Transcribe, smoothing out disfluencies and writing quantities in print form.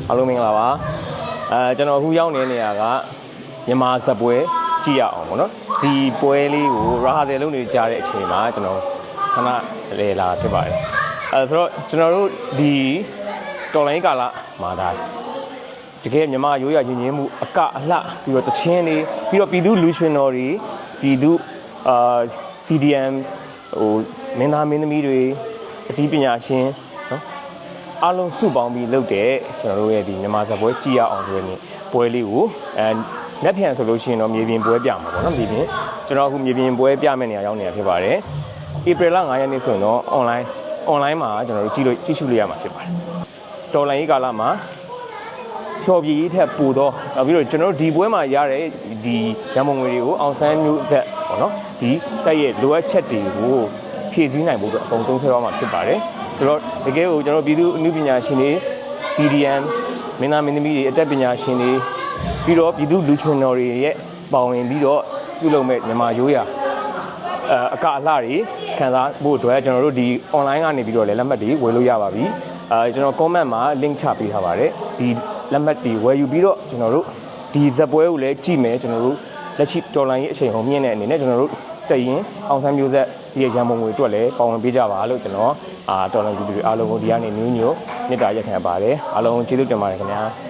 အားလုံးမင်္ဂလာပါကျွန်တော်အခုရောက်နေတဲ့နေရာကမြန်မာစပွဲကြည့်ရအောင်ပေါ့နော်ဒီပွဲလေးကိုရာဟာတယ်လုံးတွေကြားတဲ့အချိန်မှာကျွန်တော်ခဏလေလာဖြစ်ပါတယ်ဆိုတော့ကျွန်တော်တို့ဒီတော်လိုင်းကာလမှာဒါတကယ်မြန်မာရိုးရာယဉ်ကျေးမှုအကအလှပြီးတော့တချင်းလေးပြီးတော့ပြည်သူလူရှင်တော်တွေပြည်သူCDM ဟိုမင်းသားမင်းသမီးတွေအတီးပညာရှင်နော်အားလုံးစုပေါင်းပြီးလုပ်တဲ့ကျွန်တော်တို့ရဲ့ဒီမြန်မာစပွဲကြည့်ရအောင်ဆိုတဲ့ပွဲလေးကိုလက်ဖြန်ဆိုလို့ရှိရင်တော့မြေပြင်ပွဲပြမှာပေါ့နော်မြေပြင်ကျွန်တော်အခုမြေပြင်ပွဲပြမယ့်နေရာရောက်နေတာဖြစ်ပါတယ်ဧပြီလ9ရက်နေ့ဆိုရင်တော့ online မှာကျွန်တော်တို့ကြည့်ရှုလို့ရမှာဖြစ်ပါတယ်တော်လိုင်းကာလမှာဖြော်ပြရေးထက်ပိုတော့နောက်ပြီးတော့ကျွန်တော်တို့ဒီပွဲမှာရတဲ့ဒီရန်ပုံငွေတွေကိုအောင်ဆန်းမျိုးသက်ပေါ့နော်ဒီတက်ရဲ့လိုအပ်ချက်တွေကိုဖြည့်ဆည်းနိုင်ဖို့အတွက်အကုန်သုံးဆွဲရမှာဖြစ်ပါတယ်ဆိုတော့တကယ်ကိုကျွန်တော်ပြည်သူအမှုပညာရှင်တွေ CDM မင်းသားမင်းသမီးတွေအတက်ပညာရှင်တွေပြီးတော့ပြည်သူလူချွန်တော်တွေရဲ့ပါဝင်ပြီးတော့ပြုလုပ်မဲ့မြန်မာရိုးရာအကအလှတွေခံစားဖို့အတွက်ကျွန်တော်တို့ဒီ online ကနေပြီးတော့လည်းလက်မှတ်တွေဝယ်လို့ရပါပြီကျွန်တော် comment မှာ link ချပေးထားပါတယ်ဒီလက်မှတ်တွေဝယ်ယူပြီးတော့ကျွန်တော်တို့ဒီဇက်ပွဲကိုလည်းကြည့်မယ်ကျွန်တော်တို့လက်ရှိတော်လိုင်းရေးအချိန်ကိုမြင့်တဲ့အနေနဲ့ကျွန်တော်တို့တက်ရင်အောင်ဆန်းမျိုးဆက်ဒီရန်ပုံငွေအတွက်လည်းပါဝင်ပေးကြပါလို့ကျွန်တော်တော်လိုင်းပြည်သူတွေအားလုံးကိုဒီကနေမျိုးညို့မေတ္တာရက်ခံပါတယ်အားလုံးကျေးဇူးတင်ပါတယ်ခင်ဗျာ